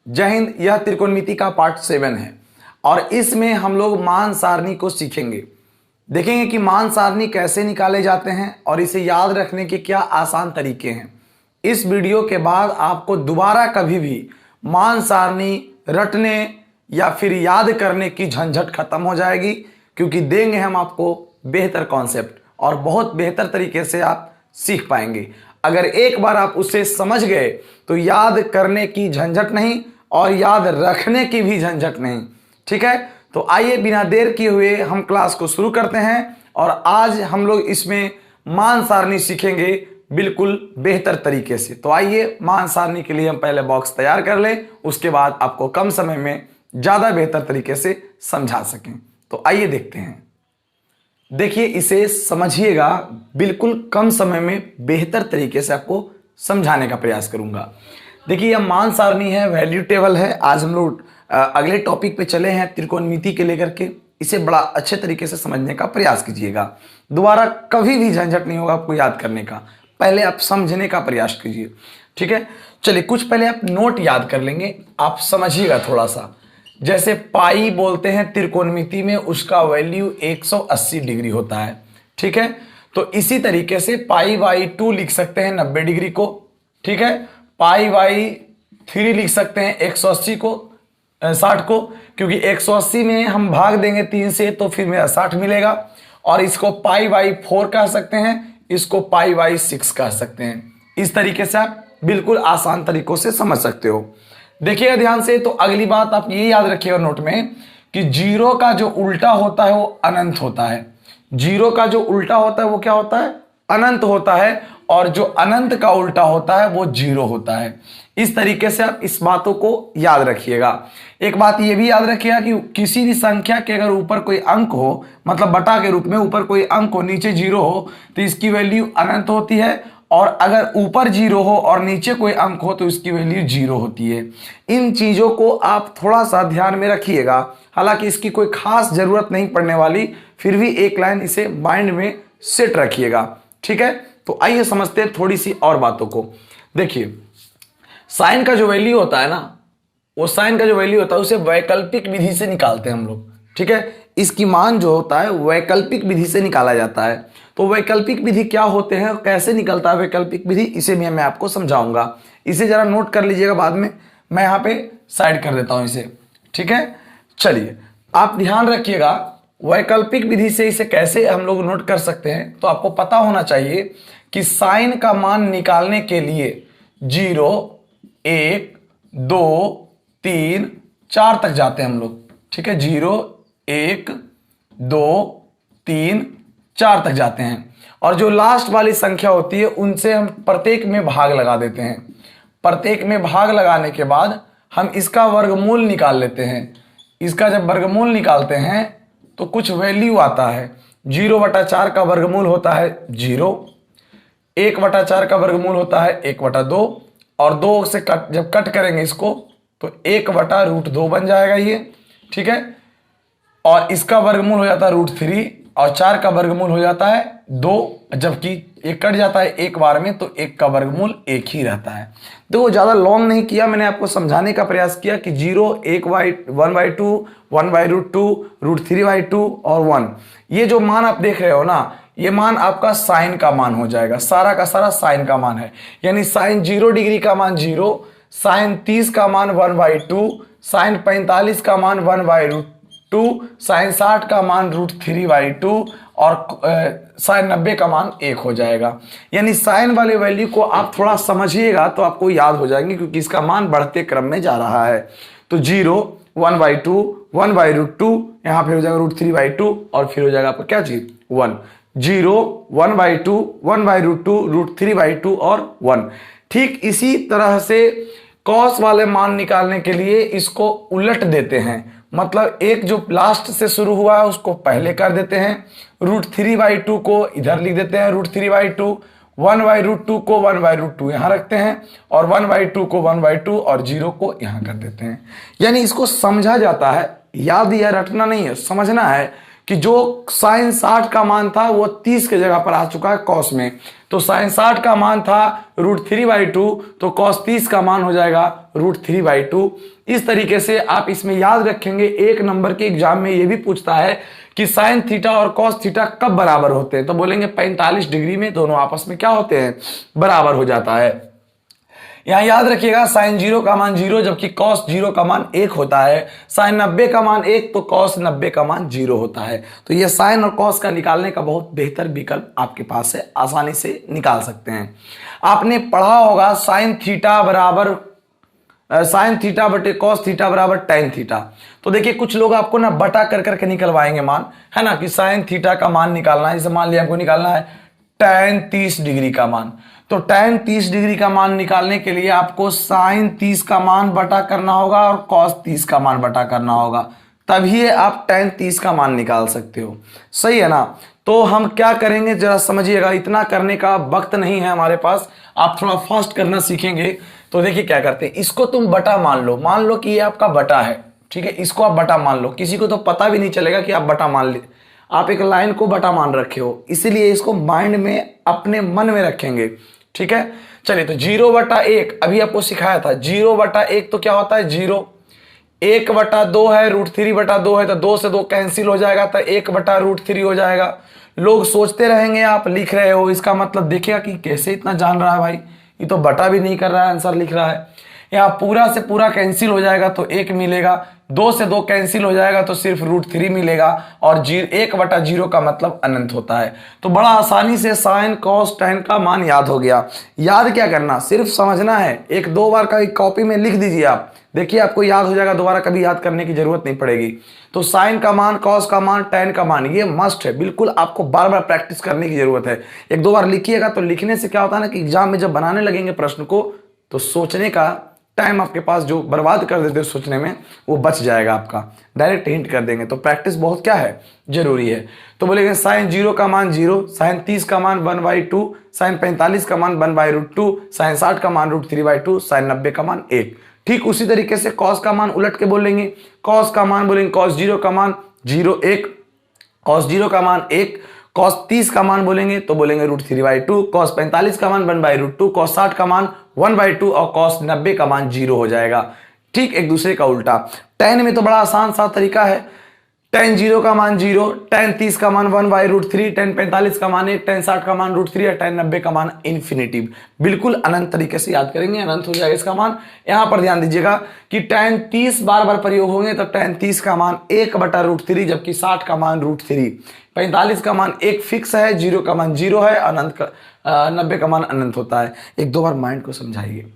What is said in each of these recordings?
जय हिंद। यह त्रिकोणमिति का पार्ट 7 है और इसमें हम लोग मान सारणी को सीखेंगे। देखेंगे कि मान सारणी कैसे निकाले जाते हैं और इसे याद रखने के क्या आसान तरीके हैं। इस वीडियो के बाद आपको दोबारा कभी भी मान सारणी रटने या फिर याद करने की झंझट खत्म हो जाएगी, क्योंकि देंगे हम आपको बेहतर कॉन्सेप्ट और बहुत बेहतर तरीके से आप सीख पाएंगे। अगर एक बार आप उसे समझ गए तो याद करने की झंझट नहीं और याद रखने की भी झंझट नहीं। ठीक है, तो आइए बिना देर किए हुए हम क्लास को शुरू करते हैं और आज हम लोग इसमें मान सारणी सीखेंगे बिल्कुल बेहतर तरीके से। तो आइए मान सारणी के लिए हम पहले बॉक्स तैयार कर लें, उसके बाद आपको कम समय में ज्यादा बेहतर तरीके से समझा सकें। तो आइए देखते हैं। देखिए, इसे समझिएगा, बिल्कुल कम समय में बेहतर तरीके से आपको समझाने का प्रयास करूंगा। देखिए, यह मान सारणी है, वैल्यू टेबल है। आज हम लोग अगले टॉपिक पे चले हैं त्रिकोणमिति के लेकर के। इसे बड़ा अच्छे तरीके से समझने का प्रयास कीजिएगा। दोबारा कभी भी झंझट नहीं होगा आपको याद करने का, पहले आप समझने का प्रयास कीजिए। ठीक है, चलिए कुछ पहले आप नोट याद कर लेंगे, आप समझिएगा थोड़ा सा। जैसे पाई बोलते हैं त्रिकोणमिति में, उसका वैल्यू 180 डिग्री होता है। ठीक है, तो इसी तरीके से पाई बाई 2 लिख सकते हैं 90 डिग्री को। ठीक है, पाई बाई 3 लिख सकते हैं 180 को 60 को, क्योंकि 180 में हम भाग देंगे 3 से तो फिर मेरा 60 मिलेगा। और इसको पाई बाई 4 कह सकते हैं, इसको पाई बाई 6 कह सकते हैं। इस तरीके से आप बिल्कुल आसान तरीकों से समझ सकते हो। देखिएगा ध्यान से। तो अगली बात आप ये याद रखिएगा नोट में कि जीरो का जो उल्टा होता है वो अनंत होता है। जीरो का जो उल्टा होता है वो क्या होता है? अनंत होता है। और जो अनंत का उल्टा होता है वो जीरो होता है। इस तरीके से आप इस बातों को याद रखिएगा। एक बात ये भी याद रखिएगा कि किसी भी संख्या के अगर ऊपर कोई अंक हो, मतलब बटा के रूप में ऊपर कोई अंक हो, नीचे जीरो हो, तो इसकी वैल्यू अनंत होती है। और अगर ऊपर जीरो हो और नीचे कोई अंक हो तो इसकी वैल्यू जीरो होती है। इन चीजों को आप थोड़ा सा ध्यान में रखिएगा। हालांकि इसकी कोई खास जरूरत नहीं पड़ने वाली, फिर भी एक लाइन इसे माइंड में सेट रखिएगा। ठीक है, तो आइए समझते हैं थोड़ी सी और बातों को। देखिए, साइन का जो वैल्यू होता है ना, वो साइन का जो वैल्यू होता है उसे वैकल्पिक विधि से निकालते हैं हम लोग। ठीक है, इसकी मान जो होता है वैकल्पिक विधि से निकाला जाता है। तो वैकल्पिक विधि क्या होते हैं और कैसे निकलता है वैकल्पिक विधि, इसे भी मैं आपको समझाऊंगा। इसे जरा नोट कर लीजिएगा, बाद में मैं यहाँ पे साइड कर देता हूँ इसे। ठीक है, चलिए आप ध्यान रखिएगा वैकल्पिक विधि से इसे कैसे हम लोग नोट कर सकते हैं। तो आपको पता होना चाहिए कि साइन का मान निकालने के लिए 0, 1, 2, 3, 4 तक जाते हैं हम लोग। ठीक है, 0, 1, 2, 3, 4 तक जाते हैं। और जो लास्ट वाली संख्या होती है उनसे हम प्रत्येक में भाग लगा देते हैं। प्रत्येक में भाग लगाने के बाद हम इसका वर्गमूल निकाल लेते हैं। इसका जब वर्गमूल निकालते हैं तो कुछ वैल्यू आता है। 0/4 का वर्गमूल होता है 0, 1/4 का वर्गमूल होता है 1/2, और 2 से जब कट करेंगे इसको तो 1/√2 बन जाएगा ये। ठीक है, और इसका वर्गमूल हो जाता है √3 और 4 का वर्गमूल हो जाता है 2, जबकि एक कट जाता है एक बार में तो 1 का वर्गमूल 1 ही रहता है। देखो, ज्यादा लॉन्ग नहीं किया, मैंने आपको समझाने का प्रयास किया कि 0, 1/2, 1/√2, √3/2 और 1, ये जो मान आप देख रहे हो ना, ये मान आपका साइन का मान हो जाएगा। सारा का सारा साइन का मान है। यानी साइन 0 डिग्री का मान 0, साइन 30 का मान 1/2, साइन 45 का मान 1/√2, साइन 60 का मान √3/2 और साइन 90 का मान 1 हो जाएगा। यानी साइन वाले वैल्यू को आप थोड़ा समझिएगा तो आपको याद हो जाएंगे, क्योंकि इसका मान बढ़ते क्रम में जा रहा है। तो 0, 1/2, 1/√2, यहाँ पे हो जाएगा √3/2 और फिर हो जाएगा आपका क्या चीज 1। 0, 1/2, 1/√2, √3/2 और 1। ठीक इसी तरह से कॉस वाले मान निकालने के लिए इसको उलट देते हैं। मतलब एक जो लास्ट से शुरू हुआ है उसको पहले कर देते हैं, √3/2 को इधर लिख देते हैं √3/2, 1/√2 को 1/√2 यहां रखते हैं और 1/2 को 1/2 और 0 को यहां कर देते हैं। यानी इसको समझा जाता है, याद या रटना नहीं है, समझना है कि जो साइन 60 का मान था वो 30 के जगह पर आ चुका है कॉस में। तो साइन 60 का मान था √3/2, तो कॉस 30 का मान हो जाएगा √3/2। इस तरीके से आप इसमें याद रखेंगे। एक नंबर के एग्जाम में ये भी पूछता है कि साइन थीटा और कॉस थीटा कब बराबर होते हैं, तो बोलेंगे 45 डिग्री में दोनों आपस में क्या होते हैं, बराबर हो जाता है। यहां याद रखिएगा साइन 0 का मान 0 जबकि कॉस 0 का मान 1 होता है। साइन 90 का मान 1 तो कॉस 90 का मान 0 होता है। तो ये साइन और कॉस का निकालने का बहुत बेहतर विकल्प आपके पास है, आसानी से निकाल सकते हैं। आपने पढ़ा होगा साइन थीटा बटे कॉस थीटा बराबर टेन थीटा। तो देखिए कुछ लोग आपको ना बटा कर करके निकलवाएंगे मान, है ना, कि साइन थीटा का मान निकालना है। जैसे मान लिया आपको निकालना है टेन 30 डिग्री का मान, तो टेन 30 डिग्री का मान निकालने के लिए आपको साइन 30 का मान बटा करना होगा और कॉस 30 का मान बटा करना होगा, तभी आप टेन 30 का मान निकाल सकते हो। सही है ना। तो हम क्या करेंगे जरा समझिएगा, इतना करने का वक्त नहीं है हमारे पास, आप थोड़ा फास्ट करना सीखेंगे। तो देखिए क्या करते हैं, इसको तुम बटा मान लो कि ये आपका बटा है, ठीक है, इसको आप बटा मान लो। किसी को तो पता भी नहीं चलेगा कि आप बटा मान ले, आप एक लाइन को बटा मान रखे हो, इसीलिए इसको माइंड में अपने मन में रखेंगे, ठीक है। चलिए तो 0/1 अभी आपको सिखाया था, 0/1 तो क्या होता है 0, 1/2 है, √3/2 है, तो 2 से 2 कैंसिल हो जाएगा, तो 1/√3 हो जाएगा। लोग सोचते रहेंगे आप लिख रहे हो, इसका मतलब देखिएगा कि कैसे इतना जान रहा है भाई, ये तो बटा भी नहीं कर रहा है, आंसर लिख रहा है। यहाँ पूरा से पूरा कैंसिल हो जाएगा तो 1 मिलेगा, 2 से 2 कैंसिल हो जाएगा तो सिर्फ √3 मिलेगा, और 1/0 का मतलब अनंत होता है। तो बड़ा आसानी से साइन कॉस टेन का मान याद हो गया। याद क्या करना, सिर्फ समझना है। 1-2 बार का कॉपी में लिख दीजिए आप, देखिए आपको याद हो जाएगा, दोबारा कभी याद करने की जरूरत नहीं पड़ेगी। तो साइन का मान, कॉस का मान, टेन का मान, ये मस्ट है, बिल्कुल आपको बार बार प्रैक्टिस करने की जरूरत है। 1-2 बार लिखिएगा तो लिखने से क्या होता है ना कि एग्जाम में जब बनाने लगेंगे प्रश्न को तो सोचने का टाइम आपके पास जो बर्बाद कर देते सोचने में वो बच जाएगा आपका, डायरेक्ट हिंट कर देंगे। तो प्रैक्टिस बहुत क्या है, जरूरी है। तो बोलेंगे साइन 0 का मान 0, साइन 30 का मान 1/2, साइन 45 का मान 1/√2, साइन 60 का मान √3/2, साइन 90 का मान 1। ठीक उसी तरीके से कॉस का मान उलट के बोलेंगे, कॉस का मान बोलेंगे कॉस 0 का मान 0 1, कॉस 0 का मान 1, कॉस 30 का मान बोलेंगे तो बोलेंगे √3/2, कॉस 45 का मान 1/√2, कॉस 60 का मान 1/2 और कॉस 90 का मान 0 हो जाएगा। ठीक एक दूसरे का उल्टा। टेन में तो बड़ा आसान सा तरीका है, टेन 0 का मान 0, टेन 30 का मान 1/√3, टेन 45 का मान 1, टेन 60 का मान √3 और टेन 90 का मान इन्फिनिटिव। बिल्कुल अनंत तरीके से याद करेंगे, अनंत हो जाएगा इसका मान। यहां पर ध्यान दीजिएगा कि टेन 30 बार बार प्रयोग होंगे तो टेन 30 का मान 1/√3 जबकि 60 का मान √3, 45 का मान 1 फिक्स है, 0 का मान 0 है, अनंत का 90 का मान अनंत होता है। 1-2 बार माइंड को समझाइए,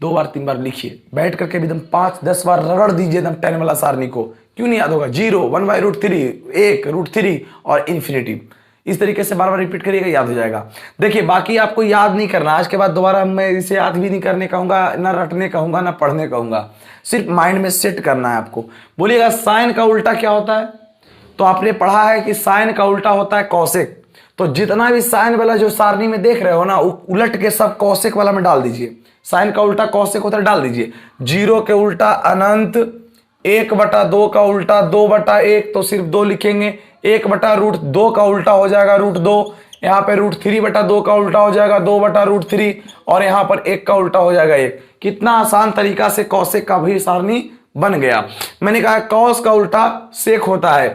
2 बार 3 बार लिखिए, बैठ करके एकदम 5-10 बार रगड़ दीजिए एकदम टेन वाला सारणी को। क्यों नहीं याद होगा, 0, 1/√3, 1, √3 और इन्फिनिटिव। इस तरीके से बार बार रिपीट करिएगा, याद हो जाएगा। देखिए बाकी आपको याद नहीं करना, आज के बाद दोबारा मैं इसे याद भी नहीं करने कहूंगा, ना रटने कहूंगा, ना पढ़ने कहूंगा, सिर्फ माइंड में सेट करना है आपको। बोलिएगा साइन का उल्टा क्या होता है, तो आपने पढ़ा है कि साइन का उल्टा होता है कॉसेक। तो जितना भी साइन वाला जो सारणी में देख रहे हो ना, उलट के सब कॉसेक वाला में डाल दीजिए। साइन का उल्टा कॉसेक होता है, डाल दीजिए। 0 के उल्टा अनंत, 1/2 का उल्टा 2/1, तो सिर्फ 2 लिखेंगे। 1/√2 का उल्टा हो जाएगा √2, यहाँ पे √3/2 का उल्टा हो जाएगा 2/√3, और यहाँ पर 1 का उल्टा हो जाएगा 1। कितना आसान तरीका से कॉसेक का भी सारणी बन गया। मैंने कहा कॉस का उल्टा सेक होता है,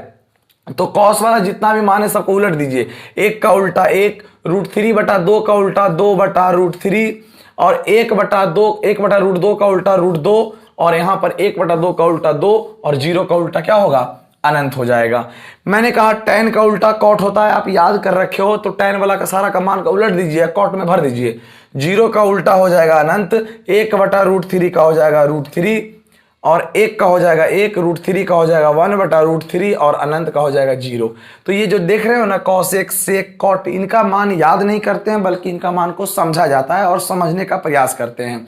तो कॉस वाला जितना भी मान है सबको उलट दीजिए। 1 का उल्टा 1, √3/2 का उल्टा 2/√3, और 1/2 का उल्टा √2, और यहां पर 1/2 का उल्टा 2, और 0 का उल्टा क्या होगा, अनंत हो जाएगा। मैंने कहा टेन का उल्टा कॉट होता है, आप याद कर रखे हो, तो टेन वाला का सारा का मान का उलट दीजिए, कॉट में भर दीजिए। 0 का उल्टा हो जाएगा अनंत, 1/√3 का हो जाएगा √3, और 1 का हो जाएगा 1, √3 का हो जाएगा 1/√3, और अनंत का हो जाएगा 0। तो ये जो देख रहे हो ना कॉसेक सेक कॉट, इनका मान याद नहीं करते हैं, बल्कि इनका मान को समझा जाता है और समझने का प्रयास करते हैं।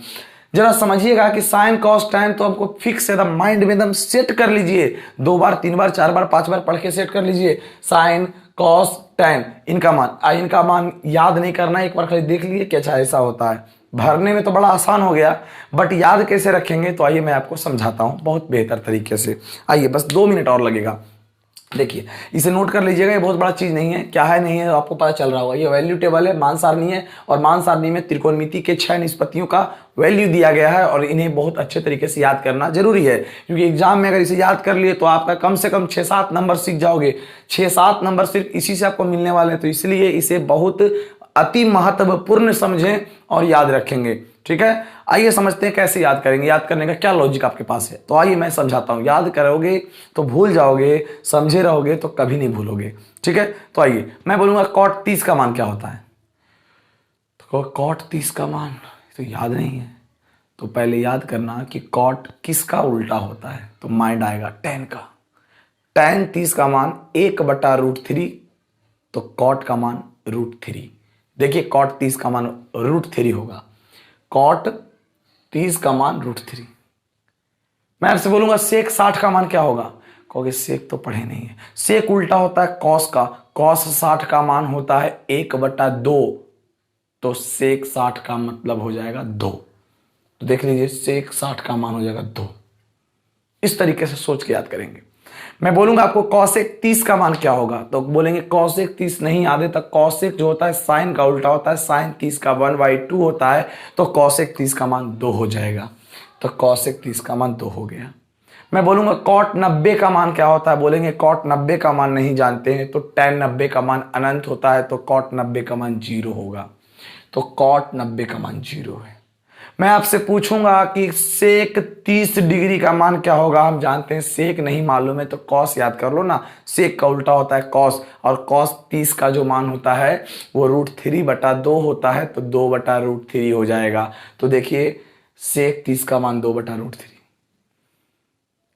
जरा समझिएगा कि साइन कॉस टेन तो हमको फिक्स एकदम माइंड में एकदम सेट कर लीजिए। 2 बार 3 बार 4 बार 5 बार पढ़ के सेट कर लीजिए। साइन कॉस टेन इनका मान याद नहीं करना, एक बार खाली देख लीजिए क्या ऐसा होता है। भरने में तो बड़ा आसान हो गया, बट याद कैसे रखेंगे, तो आइए मैं आपको समझाता हूं बहुत बेहतर तरीके से। आइए बस 2 मिनट और लगेगा। देखिए इसे नोट कर लीजिएगा, ये बहुत बड़ा चीज नहीं है, क्या है नहीं है आपको पता चल रहा होगा। ये वैल्यू टेबल है, मान सारणी है, और मान सारणी में त्रिकोणमिति के 6 निष्पत्तियों का वैल्यू दिया गया है, और इन्हें बहुत अच्छे तरीके से याद करना जरूरी है, क्योंकि एग्जाम में अगर इसे याद कर लिए तो आपका कम से कम 6-7 नंबर सीख जाओगे। 6-7 नंबर सिर्फ इसी से आपको मिलने वाले हैं, तो इसलिए इसे बहुत अति महत्वपूर्ण समझें और याद रखेंगे। ठीक है, आइए समझते हैं कैसे याद करेंगे, याद करने का क्या लॉजिक आपके पास है। तो आइए मैं समझाता हूं। याद करोगे तो भूल जाओगे, समझे रहोगे तो कभी नहीं भूलोगे। ठीक है, तो आइए मैं बोलूंगा cot 30 का मान क्या होता है, तो cot 30 का मान तो याद नहीं है, तो पहले याद करना कि cot किसका उल्टा होता है, तो माइंड आएगा tan का। tan 30 का मान 1/√3, तो cot का मान √3। देखिए cot 30 का मान √3 होगा, cot 30 का मान √3। मैं आपसे बोलूंगा sec 60 का मान क्या होगा, कहोगे sec तो पढ़े नहीं है, sec उल्टा होता है cos का, cos 60 का मान होता है 1/2, तो sec 60 का मतलब हो जाएगा 2। तो देख लीजिए sec 60 का मान हो जाएगा 2। इस तरीके से सोच के याद करेंगे। मैं बोलूंगा आपको cosec 30 का मान क्या होगा, तो बोलेंगे cosec 30 नहीं याद है, तो cosec जो होता है sin का उल्टा होता है, sin 30 का 1/2 होता है, तो cosec 30 का मान 2 हो जाएगा। तो cosec 30 का मान 2 हो गया। मैं बोलूंगा cot 90 का मान क्या होता है, बोलेंगे cot 90 का मान नहीं जानते हैं, तो tan 90 का मान अनंत होता है, तो cot 90 का मान 0 होगा। तो cot 90 का मान 0 है। मैं आपसे पूछूंगा कि सेक 30 डिग्री का मान क्या होगा, हम जानते हैं सेक नहीं मालूम है तो कॉस याद कर लो ना, सेक का उल्टा होता है कॉस, और कॉस 30 का जो मान होता है वो √3/2 होता है, तो 2/√3 हो जाएगा। तो देखिए सेक 30 का मान 2/√3।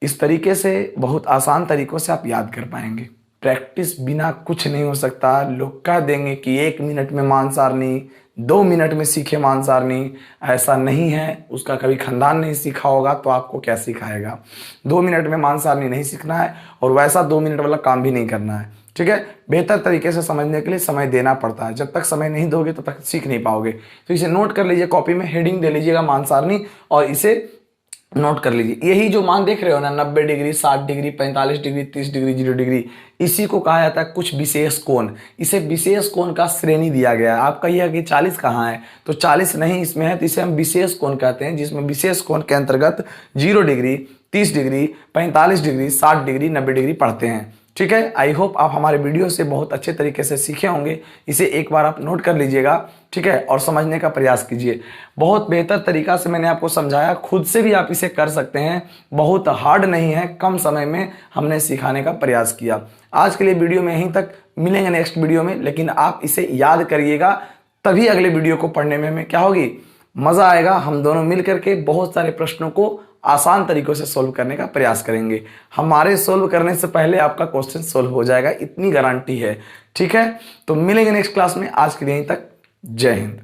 इस तरीके से बहुत आसान तरीकों से आप याद कर पाएंगे। प्रैक्टिस बिना कुछ नहीं हो सकता। लोग कह देंगे कि 1 मिनट में मान सारणी, 2 मिनट में सीखे मान सारणी, ऐसा नहीं है। उसका कभी खानदान नहीं सीखा होगा तो आपको क्या सिखाएगा। 2 मिनट में मान सारणी नहीं सीखना है, और वैसा 2 मिनट वाला काम भी नहीं करना है। ठीक है, बेहतर तरीके से समझने के लिए समय देना पड़ता है। जब तक समय नहीं दोगे तब तक सीख नहीं पाओगे। तो इसे नोट कर लीजिए, कॉपी में हेडिंग दे लीजिएगा मान सारणी, और इसे नोट कर लीजिए। यही जो मान देख रहे हो ना, 90 degree, 60 degree, 45 degree, 30 degree, 0 degree, इसी को कहा जाता है कुछ विशेष कोण। इसे विशेष कोण का श्रेणी दिया गया है। आप कहिए कि 40 कहाँ है, तो 40 नहीं इसमें है, तो इसे हम विशेष कोण कहते हैं, जिसमें विशेष कोण के अंतर्गत 0 degree, 30 degree, 45 degree, 60 degree, 90 degree पढ़ते हैं। ठीक है, आई होप आप हमारे वीडियो से बहुत अच्छे तरीके से सीखे होंगे। इसे एक बार आप नोट कर लीजिएगा, ठीक है, और समझने का प्रयास कीजिए। बहुत बेहतर तरीका से मैंने आपको समझाया, खुद से भी आप इसे कर सकते हैं, बहुत हार्ड नहीं है, कम समय में हमने सिखाने का प्रयास किया। आज के लिए वीडियो में यहीं तक, मिलेंगे नेक्स्ट वीडियो में, लेकिन आप इसे याद करिएगा, तभी अगले वीडियो को पढ़ने में हमें क्या होगी, मजा आएगा। हम दोनों मिल करके बहुत सारे प्रश्नों को आसान तरीकों से सोल्व करने का प्रयास करेंगे। हमारे सोल्व करने से पहले आपका क्वेश्चन सोल्व हो जाएगा, इतनी गारंटी है। ठीक है, तो मिलेंगे नेक्स्ट क्लास में। आज के लिए यहीं तक, जय हिंद।